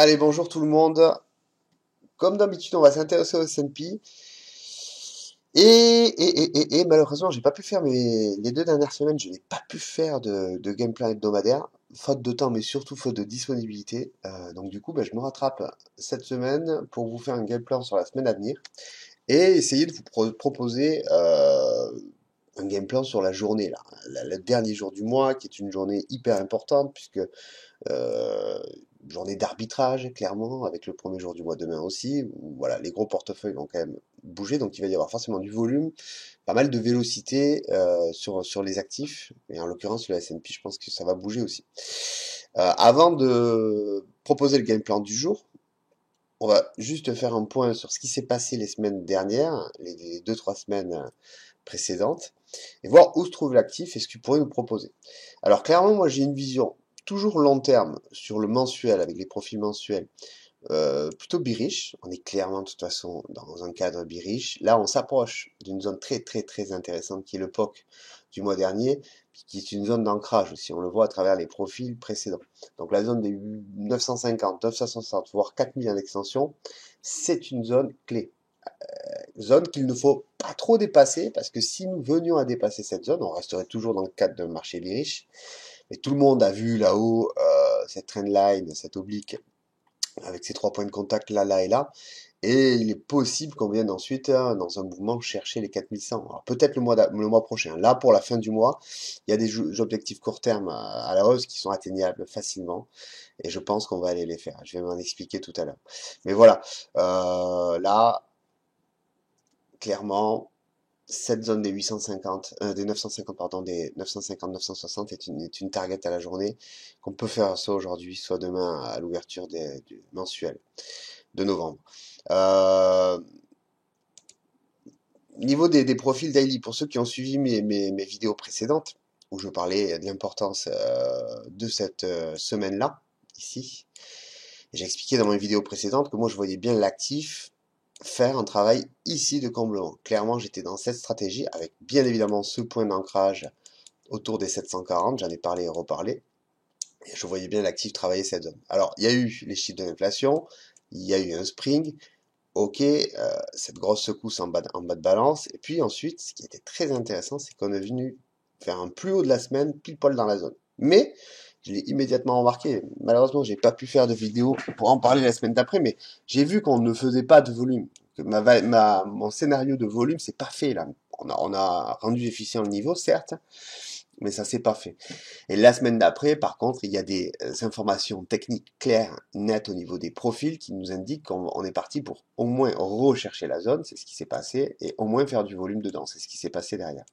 Allez, bonjour tout le monde. Comme d'habitude, on va s'intéresser au S&P. Et malheureusement, j'ai pas pu faire les 2 dernières semaines, je n'ai pas pu faire de game plan hebdomadaire, faute de temps, mais surtout faute de disponibilité. Donc du coup, je me rattrape cette semaine pour vous faire un game plan sur la semaine à venir et essayer de vous proposer un game plan sur la journée, là, le dernier jour du mois, qui est une journée hyper importante puisque euh, journée d'arbitrage, clairement, avec le premier jour du mois demain aussi, où voilà, les gros portefeuilles vont quand même bouger, donc il va y avoir forcément du volume, pas mal de vélocité sur les actifs, et en l'occurrence le S&P, je pense que ça va bouger aussi. Avant de proposer le game plan du jour, on va juste faire un point sur ce qui s'est passé les semaines dernières, les 2, 3 semaines précédentes, et voir où se trouve l'actif et ce qu'il pourrait nous proposer. Alors clairement, moi j'ai une vision toujours long terme sur le mensuel, avec les profils mensuels, plutôt bearish. On est clairement de toute façon dans un cadre bearish. Là, on s'approche d'une zone très très très intéressante qui est le POC du mois dernier, qui est une zone d'ancrage aussi. On le voit à travers les profils précédents. Donc la zone des 950, 960, voire 4000 en extension, c'est une zone clé. Zone qu'il ne faut pas trop dépasser, parce que si nous venions à dépasser cette zone, on resterait toujours dans le cadre d'un marché bearish. Mais tout le monde a vu là-haut cette trendline, cette oblique, avec ces 3 points de contact là, là et là. Et il est possible qu'on vienne ensuite, dans un mouvement, chercher les 4100. Alors peut-être le mois prochain. Là, pour la fin du mois, il y a des objectifs court terme à la hausse qui sont atteignables facilement. Et je pense qu'on va aller les faire. Je vais m'en expliquer tout à l'heure. Mais voilà, là, clairement, cette zone des 850, des 950, pardon, des 950, 960 est une target à la journée qu'on peut faire soit aujourd'hui, soit demain à l'ouverture du mensuel de novembre. Euh, Niveau des profils daily, pour ceux qui ont suivi mes vidéos précédentes, où je parlais de l'importance de cette semaine-là, ici, j'ai expliqué dans mes vidéos précédentes que moi je voyais bien l'actif faire un travail ici de comblement. Clairement, j'étais dans cette stratégie avec bien évidemment ce point d'ancrage autour des 740, j'en ai parlé et reparlé, et je voyais bien l'actif travailler cette zone. Alors, il y a eu les chiffres de l'inflation, il y a eu un spring, ok, cette grosse secousse en bas de balance, et puis ensuite, ce qui était très intéressant, c'est qu'on est venu faire un plus haut de la semaine, pile poil dans la zone. Mais, je l'ai immédiatement remarqué, malheureusement, j'ai pas pu faire de vidéo pour en parler la semaine d'après, mais j'ai vu qu'on ne faisait pas de volume, que mon scénario de volume, c'est pas fait là. On a rendu efficient le niveau, certes, mais ça s'est pas fait. Et la semaine d'après, par contre, il y a des informations techniques claires, nettes au niveau des profils qui nous indiquent qu'on est parti pour au moins rechercher la zone, c'est ce qui s'est passé, et au moins faire du volume dedans, c'est ce qui s'est passé derrière.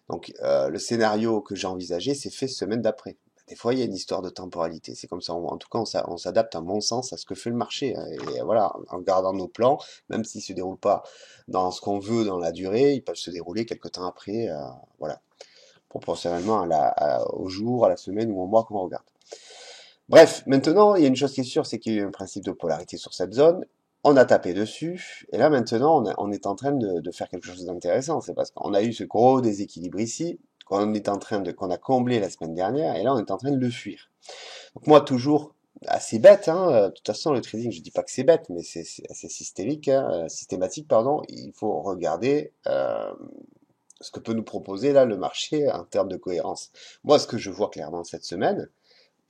Donc le scénario que j'ai envisagé s'est fait semaine d'après. Des fois, il y a une histoire de temporalité. C'est comme ça. En tout cas, on s'adapte à mon sens à ce que fait le marché. Et voilà, en gardant nos plans, même s'ils se déroulent pas dans ce qu'on veut dans la durée, ils peuvent se dérouler quelque temps après. Voilà, proportionnellement au jour, à la semaine ou au mois qu'on regarde. Bref, maintenant, il y a une chose qui est sûre, c'est qu'il y a eu un principe de polarité sur cette zone. On a tapé dessus, et là maintenant, on est en train de faire quelque chose d'intéressant. C'est parce qu'on a eu ce gros déséquilibre ici, qu'on a comblé la semaine dernière, et là on est en train de le fuir. Donc moi, toujours assez bête, hein, de toute façon, le trading, je dis pas que c'est bête, mais c'est assez systémique, hein, systématique, pardon. Il faut regarder ce que peut nous proposer là le marché en termes de cohérence. Moi, ce que je vois clairement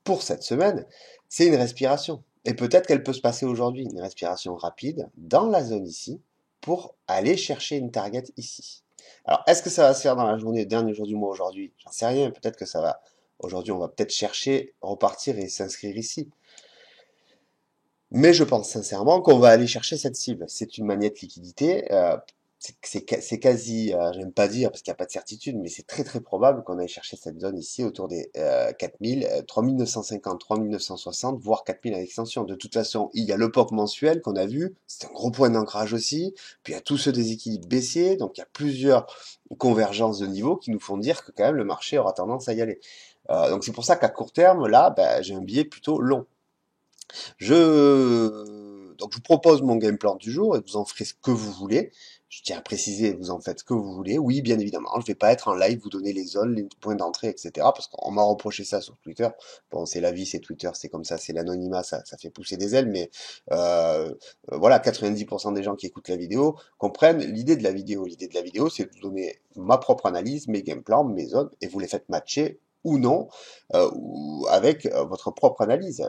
pour cette semaine, c'est une respiration. Et peut-être qu'elle peut se passer aujourd'hui, une respiration rapide dans la zone ici, pour aller chercher une target ici. Alors, est-ce que ça va se faire dans la journée, dernier jour du mois aujourd'hui? J'en sais rien, peut-être que ça va. Aujourd'hui, on va peut-être chercher, repartir et s'inscrire ici. Mais je pense sincèrement qu'on va aller chercher cette cible. C'est une manette liquidité. C'est quasi, j'aime pas dire parce qu'il n'y a pas de certitude, mais c'est très très probable qu'on aille chercher cette zone ici autour des 4000, 3950, 3960, voire 4000 à l'extension. De toute façon, il y a le POC mensuel qu'on a vu, c'est un gros point d'ancrage aussi, puis il y a tout ce déséquilibre baissier, donc il y a plusieurs convergences de niveaux qui nous font dire que quand même le marché aura tendance à y aller. Donc c'est pour ça qu'à court terme, là, j'ai un billet plutôt long. Donc je vous propose mon game plan du jour et vous en ferez ce que vous voulez. Je tiens à préciser, vous en faites ce que vous voulez. Oui, bien évidemment, je vais pas être en live, vous donner les zones, les points d'entrée, etc. Parce qu'on m'a reproché ça sur Twitter. Bon, c'est la vie, c'est Twitter, c'est comme ça, c'est l'anonymat, ça fait pousser des ailes. Mais voilà, 90% des gens qui écoutent la vidéo comprennent l'idée de la vidéo. L'idée de la vidéo, c'est de vous donner ma propre analyse, mes game plans, mes zones, et vous les faites matcher ou non, ou avec votre propre analyse.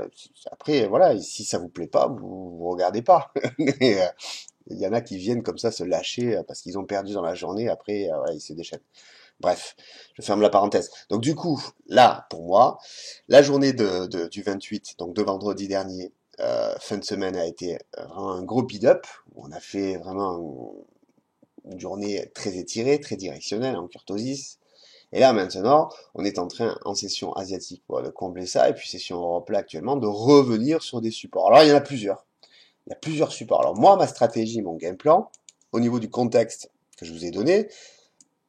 Après, voilà, si ça vous plaît pas, vous regardez pas. Mais, il y en a qui viennent comme ça se lâcher parce qu'ils ont perdu dans la journée, après voilà, ils se déchaînent. Bref, je ferme la parenthèse. Donc du coup, là, pour moi, la journée du 28, donc de vendredi dernier, fin de semaine a été vraiment un gros beat-up. On a fait vraiment une journée très étirée, très directionnelle, en kurtosis. Et là maintenant, on est en train, en session asiatique, de combler ça, et puis session Europe là actuellement, de revenir sur des supports. Alors il y en a plusieurs. Il y a plusieurs supports. Alors moi, ma stratégie, mon game plan, au niveau du contexte que je vous ai donné,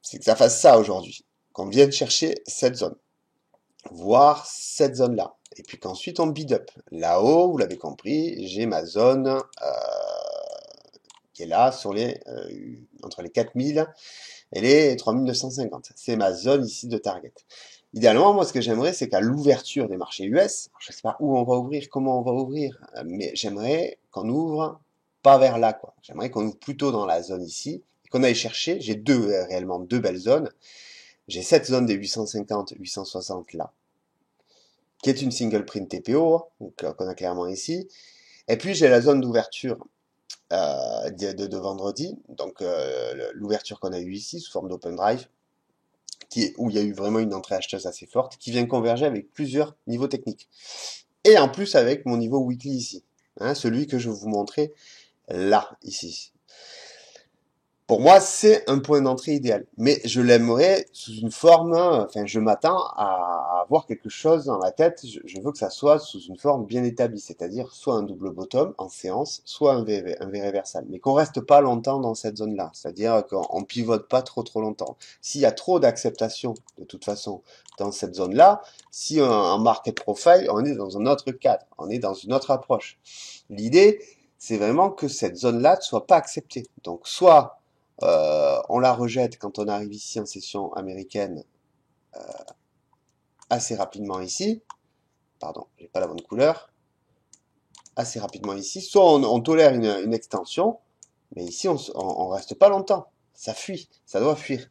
c'est que ça fasse ça aujourd'hui. Qu'on vienne chercher cette zone. Voir cette zone-là. Et puis qu'ensuite on bid up. Là-haut, vous l'avez compris, j'ai ma zone qui est là sur entre les 4000 et les 3950. C'est ma zone ici de target. Idéalement, moi, ce que j'aimerais, c'est qu'à l'ouverture des marchés US, je ne sais pas où on va ouvrir, comment on va ouvrir, mais j'aimerais qu'on ouvre pas vers là, quoi. J'aimerais qu'on ouvre plutôt dans la zone ici, et qu'on aille chercher, j'ai réellement deux belles zones. J'ai cette zone des 850, 860 là, qui est une single print TPO, donc, qu'on a clairement ici. Et puis, j'ai la zone d'ouverture de vendredi, donc l'ouverture qu'on a eue ici, sous forme d'open drive, où il y a eu vraiment une entrée acheteuse assez forte, qui vient converger avec plusieurs niveaux techniques. Et en plus avec mon niveau weekly ici, hein, celui que je vous montrais là, ici. Pour moi, c'est un point d'entrée idéal. Mais je l'aimerais sous une forme, enfin, je m'attends à avoir quelque chose dans la tête. Je veux que ça soit sous une forme bien établie, c'est-à-dire soit un double bottom en séance, soit un V réversal. Mais qu'on reste pas longtemps dans cette zone-là. C'est-à-dire qu'on pivote pas trop longtemps. S'il y a trop d'acceptation, de toute façon, dans cette zone-là, si en market profile, on est dans un autre cadre, on est dans une autre approche. L'idée, c'est vraiment que cette zone-là ne soit pas acceptée. Donc, soit on la rejette quand on arrive ici en session américaine assez rapidement ici. Pardon, j'ai pas la bonne couleur. Assez rapidement ici. Soit on tolère une extension, mais ici on reste pas longtemps. Ça fuit, ça doit fuir.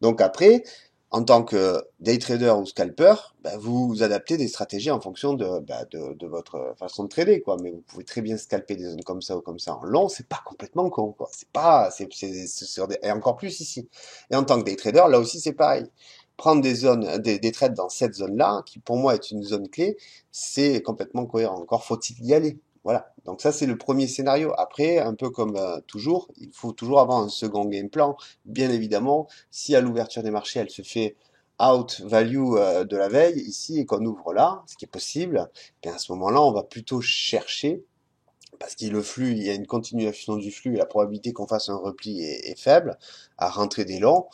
Donc après, en tant que day trader ou scalper, vous adaptez des stratégies en fonction de votre façon de trader, quoi. Mais vous pouvez très bien scalper des zones comme ça ou comme ça en long, c'est pas complètement con, quoi. C'est pas, et encore plus ici. Et en tant que day trader, là aussi c'est pareil. Prendre des zones, des trades dans cette zone-là, qui pour moi est une zone clé, c'est complètement cohérent. Encore faut-il y aller. Voilà, donc ça c'est le premier scénario. Après, un peu comme toujours, il faut toujours avoir un second game plan. Bien évidemment, si à l'ouverture des marchés, elle se fait out value de la veille ici et qu'on ouvre là, ce qui est possible, bien à ce moment-là, on va plutôt chercher, parce qu'il le flux, il y a une continuation du flux et la probabilité qu'on fasse un repli est faible, à rentrer des longs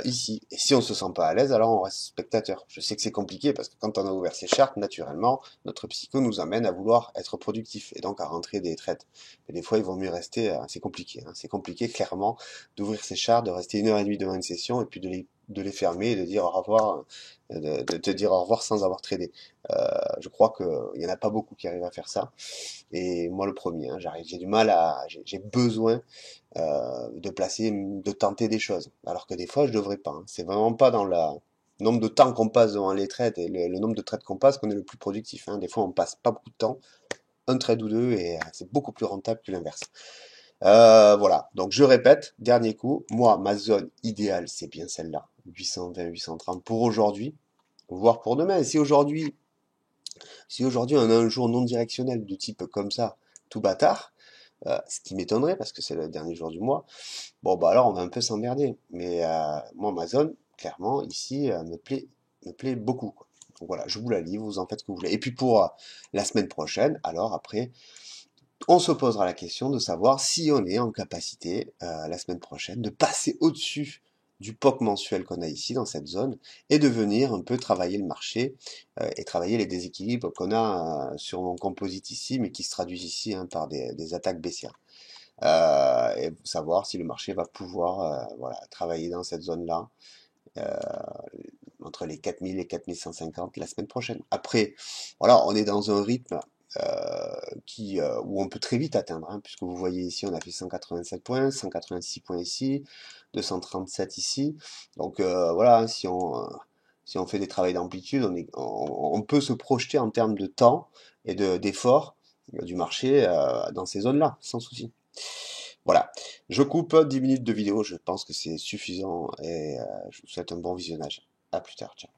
ici. Et si on se sent pas à l'aise, alors on reste spectateur. Je sais que c'est compliqué parce que quand on a ouvert ses charts, naturellement, notre psycho nous amène à vouloir être productif et donc à rentrer des trades. Mais des fois, il vaut mieux rester, c'est compliqué. Hein, c'est compliqué clairement d'ouvrir ses charts, de rester 1 heure et demie devant une session et puis de les fermer et de dire au revoir, de te dire au revoir sans avoir tradé. Je crois qu'il y en a pas beaucoup qui arrivent à faire ça. Et moi le premier, hein, j'ai du mal j'ai besoin de placer, de tenter des choses. Alors que des fois je devrais pas. Hein. C'est vraiment pas dans le nombre de temps qu'on passe devant les trades et le nombre de trades qu'on passe qu'on est le plus productif. Hein. Des fois on passe pas beaucoup de temps, un trade ou deux et c'est beaucoup plus rentable que l'inverse. Voilà. Donc je répète, dernier coup, moi ma zone idéale c'est bien celle-là, 820, 830 pour aujourd'hui, voire pour demain. Et si aujourd'hui on a un jour non directionnel du type comme ça, tout bâtard, ce qui m'étonnerait parce que c'est le dernier jour du mois, bon bah alors on va un peu s'emmerder. Mais moi ma zone, clairement, ici, me plaît beaucoup, quoi. Donc voilà, je vous la livre, vous en faites ce que vous voulez. Et puis pour la semaine prochaine, alors après, on se posera la question de savoir si on est en capacité, la semaine prochaine, de passer au-dessus du POC mensuel qu'on a ici, dans cette zone, et de venir un peu travailler le marché, et travailler les déséquilibres qu'on a sur mon composite ici, mais qui se traduisent ici hein, par des attaques baissières. et savoir si le marché va pouvoir voilà, travailler dans cette zone-là, euh, entre les 4000 et 4150 la semaine prochaine. Après, voilà, on est dans un rythme où on peut très vite atteindre, hein, puisque vous voyez ici, on a fait 187 points, 186 points ici, 237 ici. Donc voilà, si on fait des travaux d'amplitude, on peut se projeter en termes de temps et d'effort du marché dans ces zones-là, sans souci. Voilà, je coupe 10 minutes de vidéo, je pense que c'est suffisant et je vous souhaite un bon visionnage. À plus tard, ciao.